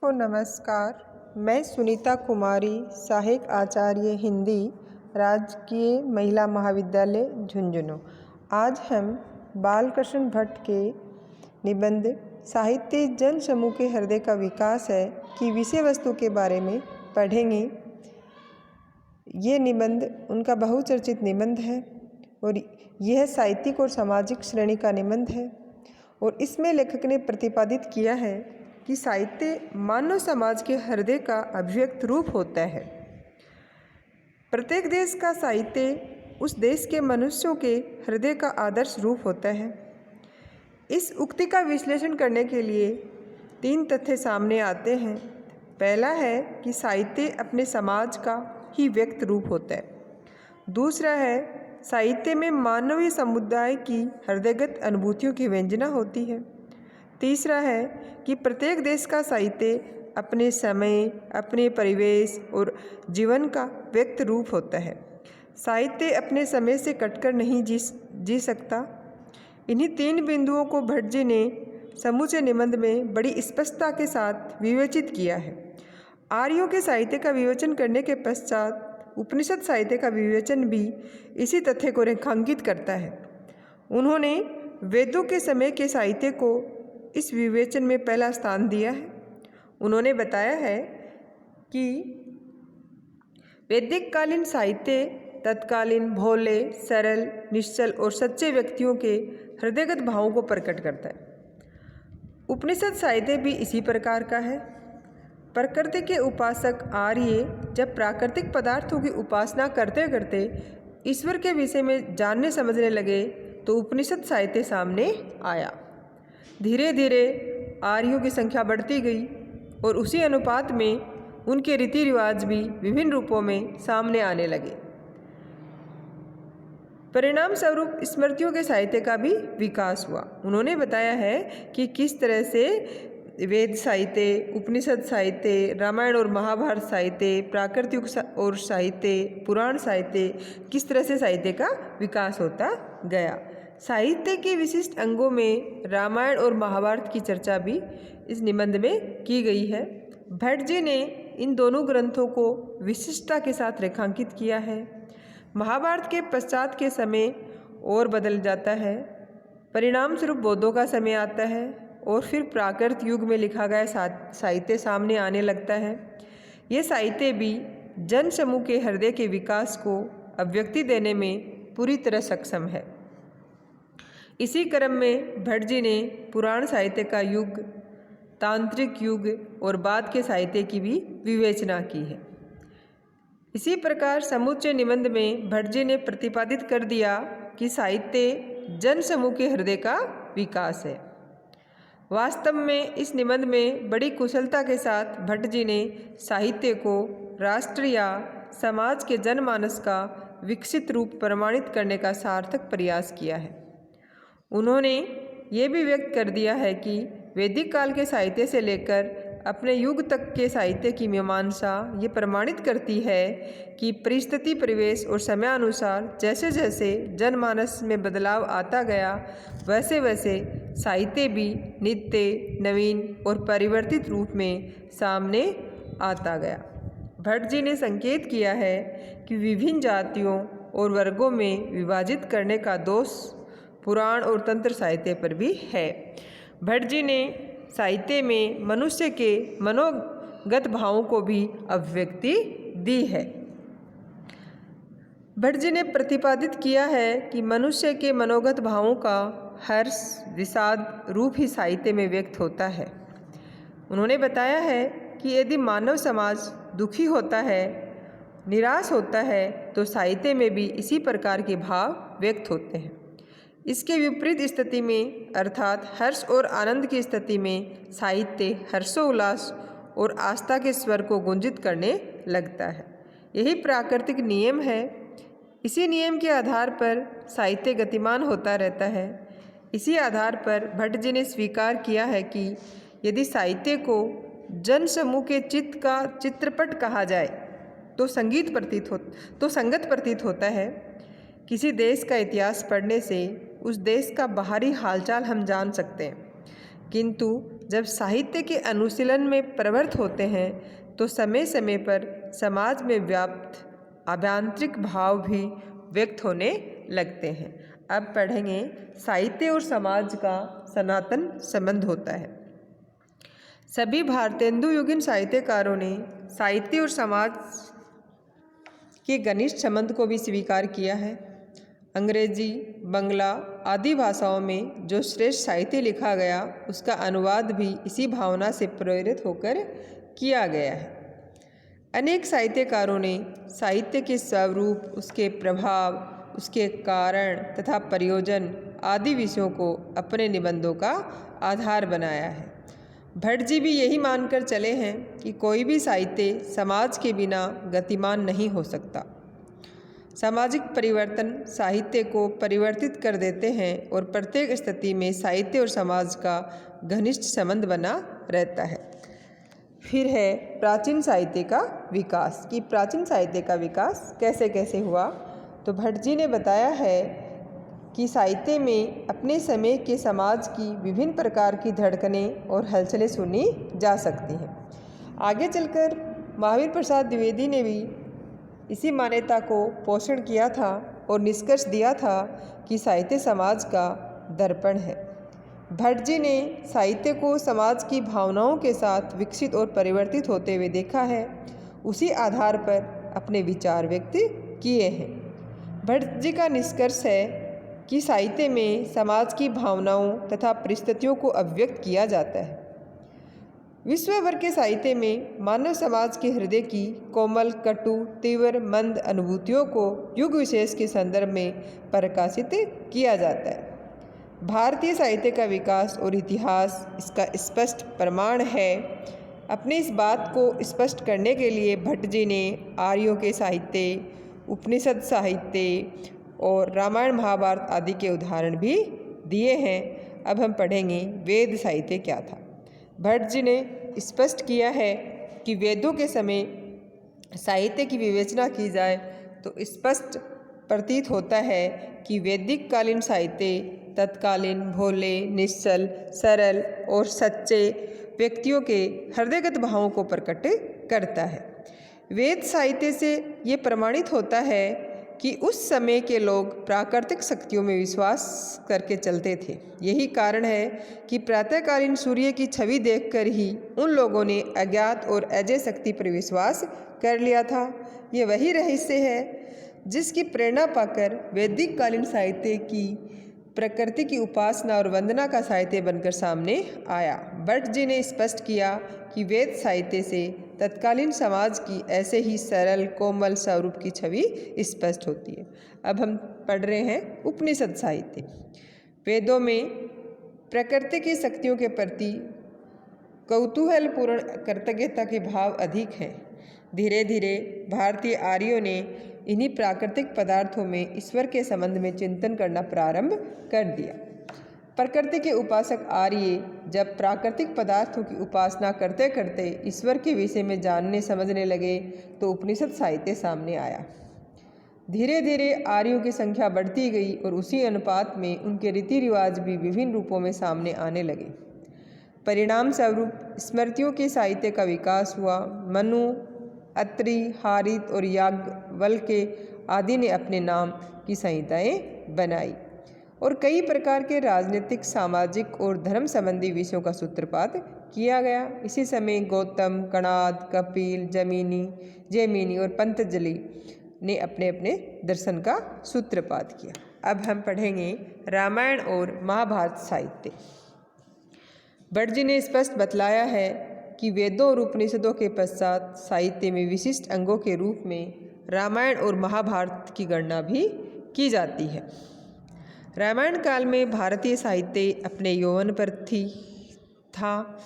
को नमस्कार। मैं सुनीता कुमारी, सहायक आचार्य हिंदी, राजकीय महिला महाविद्यालय झुंझुनू। आज हम बालकृष्ण भट्ट के निबंध साहित्य जन समूह के हृदय का विकास है की विषय वस्तु के बारे में पढ़ेंगे। ये निबंध उनका बहुचर्चित निबंध है और यह साहित्यिक और सामाजिक श्रेणी का निबंध है और इसमें लेखक ने प्रतिपादित किया है कि साहित्य मानव समाज के हृदय का अभिव्यक्त रूप होता है। प्रत्येक देश का साहित्य उस देश के मनुष्यों के हृदय का आदर्श रूप होता है। इस उक्ति का विश्लेषण करने के लिए 3 तथ्य सामने आते हैं। पहला है कि साहित्य अपने समाज का ही व्यक्त रूप होता है। दूसरा है साहित्य में मानवीय समुदाय की हृदयगत अनुभूतियों की व्यंजना होती है। तीसरा है कि प्रत्येक देश का साहित्य अपने समय, अपने परिवेश और जीवन का व्यक्त रूप होता है। साहित्य अपने समय से कटकर नहीं जी सकता। इन्हीं 3 बिंदुओं को भट्ट जी ने समूचे निबंध में बड़ी स्पष्टता के साथ विवेचित किया है। आर्यों के साहित्य का विवेचन करने के पश्चात उपनिषद साहित्य का विवेचन भी इसी तथ्य को रेखांकित करता है। उन्होंने वेदों के समय के साहित्य को इस विवेचन में पहला स्थान दिया है। उन्होंने बताया है कि वैदिक कालीन साहित्य तत्कालीन भोले, सरल, निश्चल और सच्चे व्यक्तियों के हृदयगत भावों को प्रकट करता है। उपनिषद साहित्य भी इसी प्रकार का है। प्रकृति के उपासक आर्य जब प्राकृतिक पदार्थों की उपासना करते करते ईश्वर के विषय में जानने समझने लगे तो उपनिषद साहित्य सामने आया। धीरे धीरे आर्यों की संख्या बढ़ती गई और उसी अनुपात में उनके रीति रिवाज भी विभिन्न रूपों में सामने आने लगे। परिणाम स्वरूप स्मृतियों के साहित्य का भी विकास हुआ। उन्होंने बताया है कि किस तरह से वेद साहित्य, उपनिषद साहित्य, रामायण और महाभारत साहित्य, प्राकृतिक और साहित्य, पुराण साहित्य, किस तरह से साहित्य का विकास होता गया। साहित्य के विशिष्ट अंगों में रामायण और महाभारत की चर्चा भी इस निबंध में की गई है। भट्ट जी ने इन दोनों ग्रंथों को विशिष्टता के साथ रेखांकित किया है। महाभारत के पश्चात के समय और बदल जाता है। परिणाम स्वरूप बौद्धों का समय आता है और फिर प्राकृत युग में लिखा गया साहित्य सामने आने लगता है। ये साहित्य भी जन समूह के हृदय के विकास को अभिव्यक्ति देने में पूरी तरह सक्षम है। इसी क्रम में भट्ट जी ने पुराण साहित्य का युग, तांत्रिक युग और बाद के साहित्य की भी विवेचना की है। इसी प्रकार समूचे निबंध में भट्ट जी ने प्रतिपादित कर दिया कि साहित्य जन समूह के हृदय का विकास है। वास्तव में इस निबंध में बड़ी कुशलता के साथ भट्ट जी ने साहित्य को राष्ट्र या समाज के जनमानस का विकसित रूप प्रमाणित करने का सार्थक प्रयास किया है। उन्होंने ये भी व्यक्त कर दिया है कि वैदिक काल के साहित्य से लेकर अपने युग तक के साहित्य की मीमांसा ये प्रमाणित करती है कि परिस्थिति, परिवेश और समयानुसार जैसे जैसे जनमानस में बदलाव आता गया वैसे वैसे साहित्य भी नित्य, नवीन और परिवर्तित रूप में सामने आता गया। भट्ट जी ने संकेत किया है कि विभिन्न जातियों और वर्गों में विभाजित करने का दोष पुराण और तंत्र साहित्य पर भी है। भट्ट जी ने साहित्य में मनुष्य के मनोगत भावों को भी अभिव्यक्ति दी है। भट्ट जी ने प्रतिपादित किया है कि मनुष्य के मनोगत भावों का हर्ष, विषाद रूप ही साहित्य में व्यक्त होता है। उन्होंने बताया है कि यदि मानव समाज दुखी होता है, निराश होता है तो साहित्य में भी इसी प्रकार के भाव व्यक्त होते हैं। इसके विपरीत स्थिति में अर्थात हर्ष और आनंद की स्थिति में साहित्य हर्षोल्लास और आस्था के स्वर को गुंजित करने लगता है। यही प्राकृतिक नियम है। इसी नियम के आधार पर साहित्य गतिमान होता रहता है। इसी आधार पर भट्ट जी ने स्वीकार किया है कि यदि साहित्य को जन समूह के चित्त का चित्रपट कहा जाए तो संगत प्रतीत होता है। किसी देश का इतिहास पढ़ने से उस देश का बाहरी हालचाल हम जान सकते हैं, किंतु जब साहित्य के अनुशीलन में प्रवृत्त होते हैं तो समय समय पर समाज में व्याप्त आभ्यंतरिक भाव भी व्यक्त होने लगते हैं। अब पढ़ेंगे साहित्य और समाज का सनातन संबंध होता है। सभी भारतेंदुयुगीन साहित्यकारों ने साहित्य और समाज के घनिष्ठ संबंध को भी स्वीकार किया है। अंग्रेजी, बंगला आदि भाषाओं में जो श्रेष्ठ साहित्य लिखा गया उसका अनुवाद भी इसी भावना से प्रेरित होकर किया गया है। अनेक साहित्यकारों ने साहित्य के स्वरूप, उसके प्रभाव, उसके कारण तथा प्रयोजन आदि विषयों को अपने निबंधों का आधार बनाया है। भट्ट जी भी यही मानकर चले हैं कि कोई भी साहित्य समाज के बिना गतिमान नहीं हो सकता। सामाजिक परिवर्तन साहित्य को परिवर्तित कर देते हैं और प्रत्येक स्थिति में साहित्य और समाज का घनिष्ठ संबंध बना रहता है। फिर है प्राचीन साहित्य का विकास, कि प्राचीन साहित्य का विकास कैसे कैसे हुआ। तो भट्ट जी ने बताया है कि साहित्य में अपने समय के समाज की विभिन्न प्रकार की धड़कनें और हलचलें सुनी जा सकती हैं। आगे चलकर महावीर प्रसाद द्विवेदी ने भी इसी मान्यता को पोषण किया था और निष्कर्ष दिया था कि साहित्य समाज का दर्पण है। भट्ट जी ने साहित्य को समाज की भावनाओं के साथ विकसित और परिवर्तित होते हुए देखा है, उसी आधार पर अपने विचार व्यक्त किए हैं। भट्ट जी का निष्कर्ष है कि साहित्य में समाज की भावनाओं तथा परिस्थितियों को अभिव्यक्त किया जाता है। विश्व भर के साहित्य में मानव समाज के हृदय की कोमल, कटु, तीव्र, मंद अनुभूतियों को युग विशेष के संदर्भ में प्रकाशित किया जाता है। भारतीय साहित्य का विकास और इतिहास इसका स्पष्ट प्रमाण है। अपनी इस बात को स्पष्ट करने के लिए भट्ट जी ने आर्यों के साहित्य, उपनिषद साहित्य और रामायण महाभारत आदि के उदाहरण भी दिए हैं। अब हम पढ़ेंगे वेद साहित्य क्या था। भट्ट जी ने स्पष्ट किया है कि वेदों के समय साहित्य की विवेचना की जाए तो स्पष्ट प्रतीत होता है कि वैदिक कालीन साहित्य तत्कालीन, भोले, निश्चल, सरल और सच्चे व्यक्तियों के हृदयगत भावों को प्रकट करता है। वेद साहित्य से ये प्रमाणित होता है कि उस समय के लोग प्राकृतिक शक्तियों में विश्वास करके चलते थे। यही कारण है कि प्रातःकालीन सूर्य की छवि देखकर ही उन लोगों ने अज्ञात और अजय शक्ति पर विश्वास कर लिया था। ये वही रहस्य है जिसकी प्रेरणा पाकर वैदिक कालीन साहित्य की प्रकृति की उपासना और वंदना का साहित्य बनकर सामने आया। भट्ट जी ने स्पष्ट किया कि वेद साहित्य से तत्कालीन समाज की ऐसे ही सरल, कोमल स्वरूप की छवि स्पष्ट होती है। अब हम पढ़ रहे हैं उपनिषद साहित्य। वेदों में प्रकृति की शक्तियों के प्रति कौतूहलपूर्ण कृतज्ञता के भाव अधिक हैं। धीरे धीरे भारतीय आर्यों ने इन्हीं प्राकृतिक पदार्थों में ईश्वर के संबंध में चिंतन करना प्रारंभ कर दिया। प्रकृति के उपासक आर्य जब प्राकृतिक पदार्थों की उपासना करते करते ईश्वर के विषय में जानने समझने लगे तो उपनिषद साहित्य सामने आया। धीरे धीरे आर्यों की संख्या बढ़ती गई और उसी अनुपात में उनके रीति रिवाज भी विभिन्न रूपों में सामने आने लगे। परिणाम स्वरूप स्मृतियों के साहित्य का विकास हुआ। मनु, अत्रि, हारित और याज्ञवल्क्य आदि ने अपने नाम की संहिताएं बनाई और कई प्रकार के राजनीतिक, सामाजिक और धर्म संबंधी विषयों का सूत्रपात किया गया। इसी समय गौतम, कणाद, कपिल, जैमिनी और पतंजलि ने अपने अपने दर्शन का सूत्रपात किया। अब हम पढ़ेंगे रामायण और महाभारत साहित्य। भट्ट जी ने स्पष्ट बतलाया है कि वेदों और उपनिषदों के पश्चात साहित्य में विशिष्ट अंगों के रूप में रामायण और महाभारत की गणना भी की जाती है। रामायण काल में भारतीय साहित्य अपने यौवन पर था,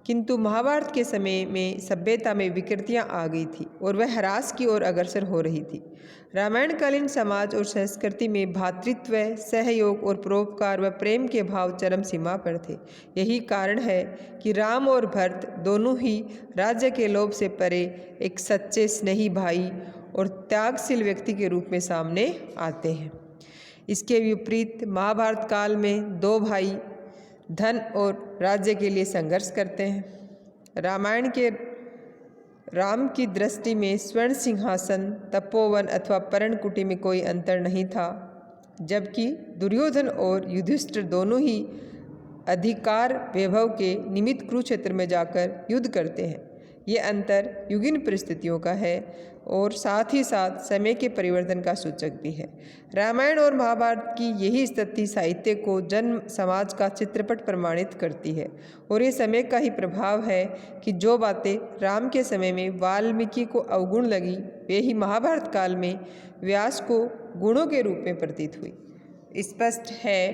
किंतु महाभारत के समय में सभ्यता में विकृतियां आ गई थी और वह ह्रास की ओर अग्रसर हो रही थी। रामायणकालीन समाज और संस्कृति में भ्रातृत्व, सहयोग और परोपकार व प्रेम के भाव चरम सीमा पर थे। यही कारण है कि राम और भरत दोनों ही राज्य के लोभ से परे एक सच्चे, स्नेही भाई और त्यागशील व्यक्ति के रूप में सामने आते हैं। इसके विपरीत महाभारत काल में दो भाई धन और राज्य के लिए संघर्ष करते हैं। रामायण के राम की दृष्टि में स्वर्ण सिंहासन, तपोवन अथवा पर्णकुटी में कोई अंतर नहीं था, जबकि दुर्योधन और युधिष्ठिर दोनों ही अधिकार वैभव के निमित्त कुरुक्षेत्र में जाकर युद्ध करते हैं। ये अंतर युगीन परिस्थितियों का है और साथ ही साथ समय के परिवर्तन का सूचक भी है। रामायण और महाभारत की यही स्थिति साहित्य को जन समाज का चित्रपट प्रमाणित करती है और ये समय का ही प्रभाव है कि जो बातें राम के समय में वाल्मीकि को अवगुण लगी, वे ही महाभारत काल में व्यास को गुणों के रूप में प्रतीत हुई। स्पष्ट है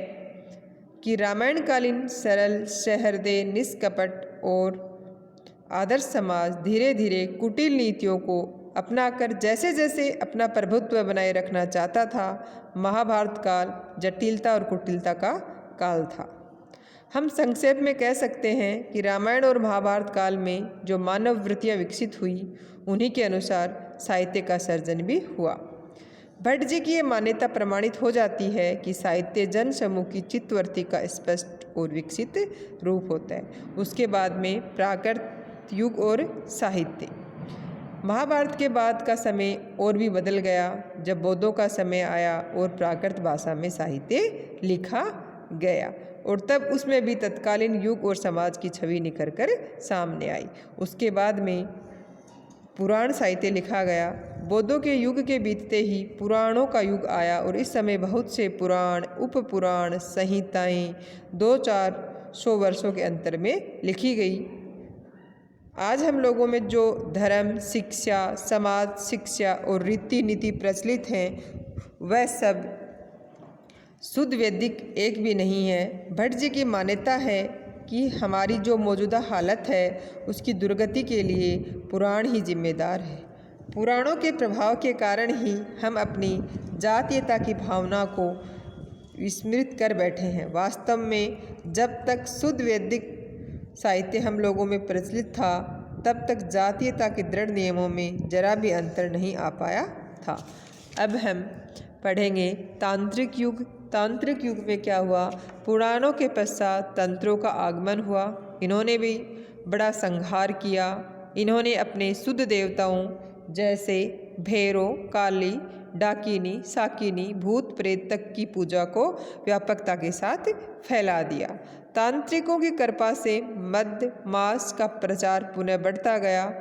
कि रामायणकालीन सरल, सहृदय, निष्कपट और आदर्श समाज धीरे धीरे कुटिल नीतियों को अपनाकर जैसे जैसे अपना प्रभुत्व बनाए रखना चाहता था, महाभारत काल जटिलता और कुटिलता का काल था। हम संक्षेप में कह सकते हैं कि रामायण और महाभारत काल में जो मानव वृत्तियाँ विकसित हुई, उन्हीं के अनुसार साहित्य का सर्जन भी हुआ। भट्ट जी की ये मान्यता प्रमाणित हो जाती है कि साहित्य जन समूह की चित्तवृत्ति का स्पष्ट और विकसित रूप होता है। उसके बाद में प्राकृत युग और साहित्य। महाभारत के बाद का समय और भी बदल गया जब बौद्धों का समय आया और प्राकृत भाषा में साहित्य लिखा गया और तब उसमें भी तत्कालीन युग और समाज की छवि निखर कर सामने आई। उसके बाद में पुराण साहित्य लिखा गया। बौद्धों के युग के बीतते ही पुराणों का युग आया और इस समय बहुत से पुराण, उपपुराण, संहिताएँ 200-400 वर्षों के अंतर में लिखी गई। आज हम लोगों में जो धर्म, शिक्षा, समाज शिक्षा और रीति नीति प्रचलित हैं, वह सब शुद्ध वैदिक एक भी नहीं है। भट्ट जी की मान्यता है कि हमारी जो मौजूदा हालत है उसकी दुर्गति के लिए पुराण ही जिम्मेदार है। पुराणों के प्रभाव के कारण ही हम अपनी जातीयता की भावना को विस्मृत कर बैठे हैं। वास्तव में जब तक शुद्ध वैदिक साहित्य हम लोगों में प्रचलित था, तब तक जातीयता के दृढ़ नियमों में जरा भी अंतर नहीं आ पाया था। अब हम पढ़ेंगे तांत्रिक युग। तांत्रिक युग में क्या हुआ? पुराणों के पश्चात तंत्रों का आगमन हुआ। इन्होंने भी बड़ा संहार किया। इन्होंने अपने शुद्ध देवताओं जैसे भैरव, काली, डाकिनी, साकिनी, भूत प्रेत तक की पूजा को व्यापकता के साथ फैला दिया। तांत्रिकों की कृपा से मध्य मास का प्रचार पुनः बढ़ता गया।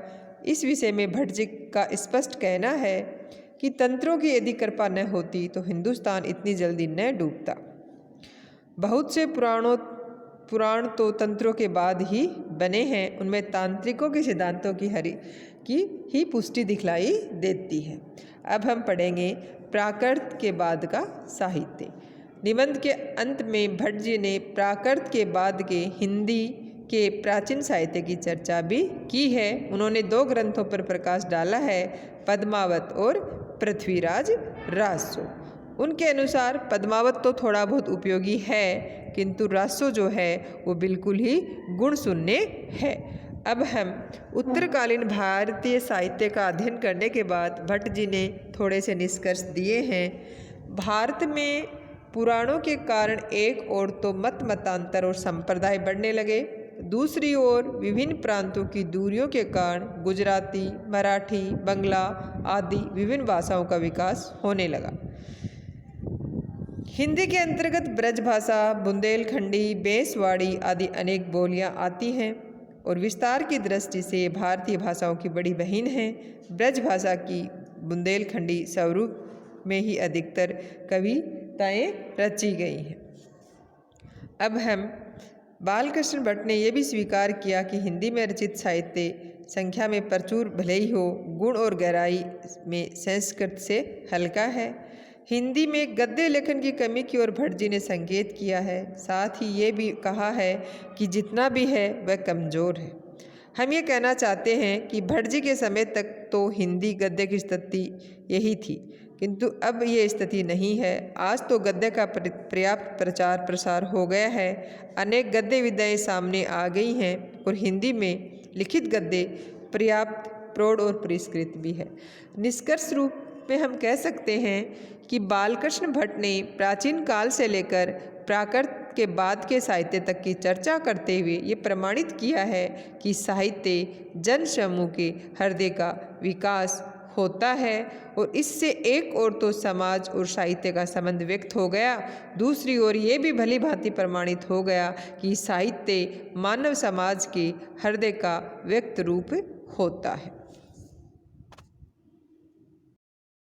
इस विषय में भट्ट जी का स्पष्ट कहना है कि तंत्रों की यदि कृपा न होती तो हिंदुस्तान इतनी जल्दी न डूबता। बहुत से पुराण तो तंत्रों के बाद ही बने हैं, उनमें तांत्रिकों के सिद्धांतों की ही पुष्टि दिखलाई देती है। अब हम पढ़ेंगे प्राकृत के बाद का साहित्य। निबंध के अंत में भट्ट जी ने प्राकृत के बाद के हिंदी के प्राचीन साहित्य की चर्चा भी की है। उन्होंने 2 ग्रंथों पर प्रकाश डाला है, पद्मावत और पृथ्वीराज रासो। उनके अनुसार पद्मावत तो थोड़ा बहुत उपयोगी है, किंतु रासो जो है वो बिल्कुल ही गुण शून्य है। अब हम उत्तरकालीन भारतीय साहित्य का अध्ययन करने के बाद भट्ट जी ने थोड़े से निष्कर्ष दिए हैं। भारत में पुराणों के कारण एक ओर तो मतांतर और संप्रदाय बढ़ने लगे, दूसरी ओर विभिन्न प्रांतों की दूरियों के कारण गुजराती, मराठी, बंगला आदि विभिन्न भाषाओं का विकास होने लगा। हिंदी के अंतर्गत ब्रज भाषा, बुंदेलखंडी, बेसवाड़ी आदि अनेक बोलियां आती हैं और विस्तार की दृष्टि से भारतीय भाषाओं की बड़ी बहन है। ब्रज भाषा की बुंदेलखंडी स्वरूप में ही अधिकतर कविताएं रची गई हैं। अब हम बालकृष्ण भट्ट ने यह भी स्वीकार किया कि हिंदी में रचित साहित्य संख्या में प्रचुर भले ही हो, गुण और गहराई में संस्कृत से हल्का है। हिंदी में गद्य लेखन की कमी की ओर भट्ट जी ने संकेत किया है। साथ ही ये भी कहा है कि जितना भी है वह कमज़ोर है। हम ये कहना चाहते हैं कि भट्ट जी के समय तक तो हिंदी गद्य की स्थिति यही थी, किंतु अब ये स्थिति नहीं है। आज तो गद्य का पर्याप्त प्रचार प्रसार हो गया है, अनेक गद्य विधाएँ सामने आ गई हैं और हिंदी में लिखित गद्य पर्याप्त प्रौढ़ और पुरस्कृत भी है। निष्कर्ष रूप में हम कह सकते हैं कि बालकृष्ण भट्ट ने प्राचीन काल से लेकर प्राकृत के बाद के साहित्य तक की चर्चा करते हुए ये प्रमाणित किया है कि साहित्य जन समूह के हृदय का विकास होता है और इससे एक ओर तो समाज और साहित्य का संबंध व्यक्त हो गया, दूसरी ओर ये भी भली भांति प्रमाणित हो गया कि साहित्य मानव समाज के हृदय का व्यक्त रूप होता है।